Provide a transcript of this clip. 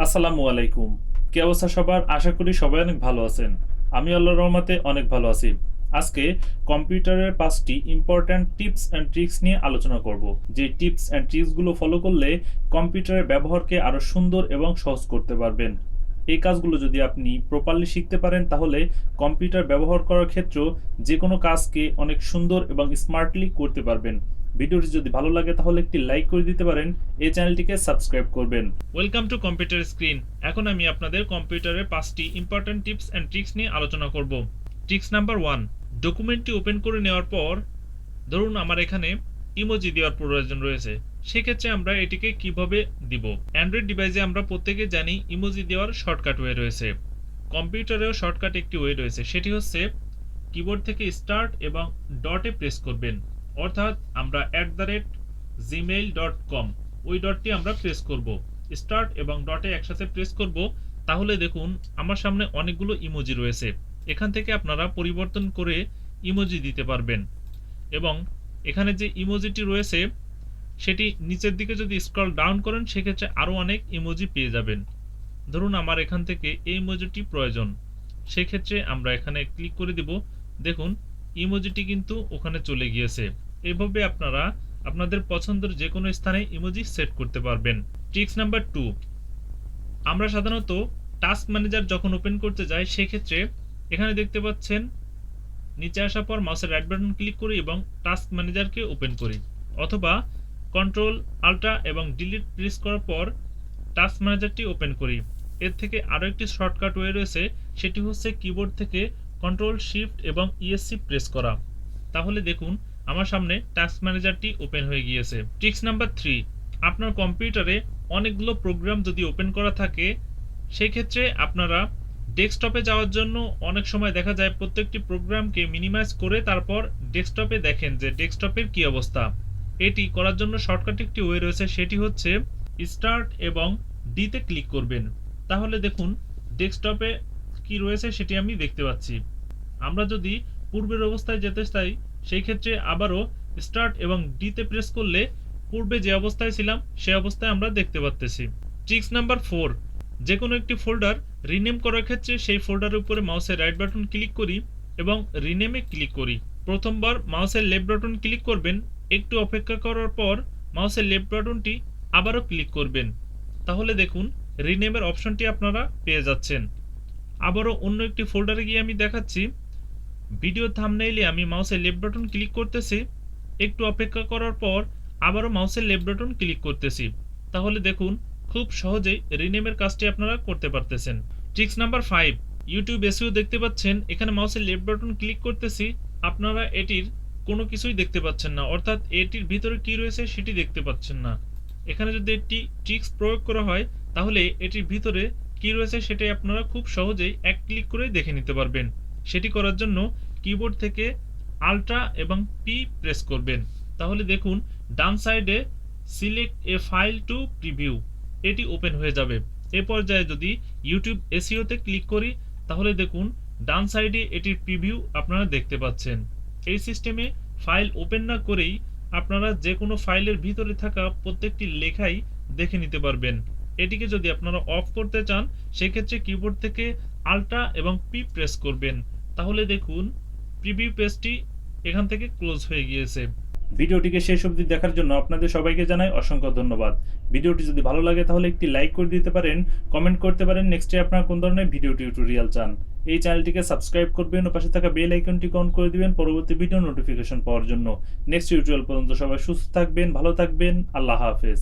আসসালামু আলাইকুম। কি অবস্থা সবার? আশা করি সবাই অনেক ভালো আছেন। আমি আল্লাহর রহমতে অনেক ভালো আছি। আজকে কম্পিউটারের ৫টি ইম্পর্ট্যান্ট টিপস অ্যান্ড ট্রিক্স নিয়ে আলোচনা করব। যে টিপস অ্যান্ড ট্রিক্সগুলো ফলো করলে কম্পিউটারের ব্যবহারকে আরো সুন্দর এবং সহজ করতে পারবেন। এই কাজগুলো যদি আপনি প্রপারলি শিখতে পারেন তাহলে কম্পিউটার ব্যবহার করার ক্ষেত্রেও যে কোনো কাজকে অনেক সুন্দর এবং স্মার্টলি করতে পারবেন। ভিডিওটি যদি ভালো লাগে তাহলে একটি লাইক করে দিতে পারেন। এই চ্যানেলটিকে সাবস্ক্রাইব করবেন। Welcome to computer screen. এখন আমি আপনাদের কম্পিউটারের ৫টি ইম্পর্ট্যান্ট টিপস অ্যান্ড ট্রিক্স নিয়ে আলোচনা করব। ট্রিক্স নাম্বার 1, ডকুমেন্টটি ওপেন করে নেওয়ার পর ধরুন আমার এখানে ইমোজি দেওয়ার প্রয়োজন রয়েছে, সেক্ষেত্রে আমরা এটিকে কিভাবে দিব। অ্যান্ড্রয়েড ডিভাইসে আমরা প্রত্যেকে জানি ইমোজি দেওয়ার শর্টকাট ওয়ে রয়েছে। কম্পিউটারেও শর্টকাট একটি ওয়ে রয়েছে, সেটি হচ্ছে কিবোর্ড থেকে স্টার্ট এবং ডটে প্রেস করবেন, অর্থাৎ আমরা @gmail.com ওই ডটটি আমরা প্রেস করব। স্টার্ট এবং ডটে একসাথে প্রেস করব, তাহলে দেখুন আমার সামনে অনেকগুলো ইমোজি রয়েছে। এখান থেকে আপনারা পরিবর্তন করে ইমোজি দিতে পারবেন এবং এখানে যে ইমোজিটি রয়েছে সেটি নিচের দিকে যদি স্ক্রল ডাউন করেন সেক্ষেত্রে আরও অনেক ইমোজি পেয়ে যাবেন। ধরুন আমার এখান থেকে এই ইমোজিটি প্রয়োজন, সেক্ষেত্রে আমরা এখানে ক্লিক করে দিব। দেখুন ইমোজিটি কিন্তু ওখানে চলে গিয়েছে। এভাবে আপনারা আপনাদের পছন্দের যে কোনো স্থানে ইমোজি সেট করতে পারবেন। ট্রিক্স নাম্বার 2, আমরা সাধারণত টাস্ক ম্যানেজার যখন ওপেন করতে যাই সেক্ষেত্রে এখানে দেখতে পাচ্ছেন নিচে আসার পর মাউসের রাইট বাটন ক্লিক করি এবং টাস্ক ম্যানেজারকে ওপেন করি, অথবা কন্ট্রোল আল্ট্রা এবং ডিলিট প্রেস করার পর টাস্ক ম্যানেজারটি ওপেন করি। এর থেকে আরও একটি শর্টকাট ওয়ে রয়েছে, সেটি হচ্ছে কিবোর্ড থেকে কন্ট্রোল শিফট এবং ইএসসি প্রেস করা। তাহলে দেখুন আমার সামনে টাস্ক ম্যানেজারটি ওপেন হয়ে গিয়েছে। ট্রিক্স নাম্বার 3, আপনার কম্পিউটারে অনেকগুলো প্রোগ্রাম যদি ওপেন করা থাকে সেই ক্ষেত্রে আপনারা ডেস্কটপে যাওয়ার জন্য অনেক সময় দেখা যায় প্রত্যেকটি প্রোগ্রামকে মিনিমাইজ করে তারপর ডেস্কটপে দেখেন যে ডেস্কটপের কি অবস্থা। এটি করার জন্য শর্টকাট একটি ওয়ে রয়েছে, সেটি হচ্ছে স্টার্ট এবং ডিতে ক্লিক করবেন। তাহলে দেখুন ডেস্কটপে কি রয়েছে সেটি আমি দেখতে পাচ্ছি। আমরা যদি পূর্বের অবস্থায় যেতে চাই সেই ক্ষেত্রে আবারও স্টার্ট এবং ডিতে প্রেস করলে পূর্বে যে অবস্থায় ছিলাম সে অবস্থায় আমরা দেখতে পাচ্তেছি। ট্রিক্স নাম্বার 4, যে কোনো একটি ফোল্ডার রিনেম করার ক্ষেত্রে সেই ফোল্ডারের উপরে মাউসের রাইট বাটন ক্লিক করি এবং রিনেমে ক্লিক করি। প্রথমবার মাউসের লেফট বাটন ক্লিক করবেন, একটু অপেক্ষা করার পর মাউসের লেফট বাটনটি আবারও ক্লিক করবেন, তাহলে দেখুন রিনেমের অপশনটি আপনারা পেয়ে যাচ্ছেন। আবারও অন্য একটি ফোল্ডারে গিয়ে আমি দেখাচ্ছি। ভিডিও থাম্বনেইলে আমি মাউসের লেফট বাটন ক্লিক করতেছি, একটু অপেক্ষা করার পর আবারও মাউসের লেফট বাটন ক্লিক করতেছি, তাহলে দেখুন খুব সহজেই রিনেমের কাজটি আপনারা করতে পারতেছেন। ট্রিক্স নাম্বার 5, ইউটিউব এসইও দেখতে পাচ্ছেন, এখানে মাউসের লেফট বাটন ক্লিক করতেছি, আপনারা এটির কোনো কিছুই দেখতে পাচ্ছেন না, অর্থাৎ এটির ভিতরে কি রয়েছে সেটি দেখতে পাচ্ছেন না। এখানে যদি একটি ট্রিক্স প্রয়োগ করা হয় তাহলে এটির ভিতরে কি রয়েছে সেটাই আপনারা খুব সহজেই এক ক্লিক করে দেখে নিতে পারবেন। সেটি করার জন্য কিবোর্ড থেকে আল্ট্রা এবং পি প্রেস করবেন, তাহলে দেখুন ডান সাইডে select a file to preview এটি ওপেন হয়ে যাবে। এ পর্যায়ে যদি ইউটিউব এসইওতে ক্লিক করি তাহলে দেখুন ডান সাইডে এটির প্রিভিউ আপনারা দেখতে পাচ্ছেন। এই সিস্টেমে ফাইল ওপেন না করেই আপনারা যে কোনো ফাইলের ভিতরে থাকা প্রত্যেকটি লেখাই দেখে নিতে পারবেন। এটিকে যদি আপনারা অফ করতে চান সেক্ষেত্রে কিবোর্ড থেকে আল্ট্রা এবং পি প্রেস করবেন, তাহলে দেখুন প্রিভিউ পেজটি এখান থেকে ক্লোজ হয়ে গিয়েছে। ভিডিওটিকে শেষ অবধি দেখার জন্য আপনাদের সবাইকে জানাই অসংখ্য ধন্যবাদ। ভিডিওটি যদি ভালো লাগে তাহলে একটি লাইক করে দিতে পারেন, কমেন্ট করতে পারেন নেক্সটে আপনারা কোন ধরনের ভিডিও টিউটোরিয়াল চান। এই চ্যানেলটিকে সাবস্ক্রাইব করবেন ও পাশে থাকা বেল আইকনটি অন করে দিবেন পরবর্তী ভিডিও নোটিফিকেশন পাওয়ার জন্য। নেক্সট টিউটোরিয়াল পর্যন্ত সবাই সুস্থ থাকবেন, ভালো থাকবেন। আল্লাহ হাফেজ।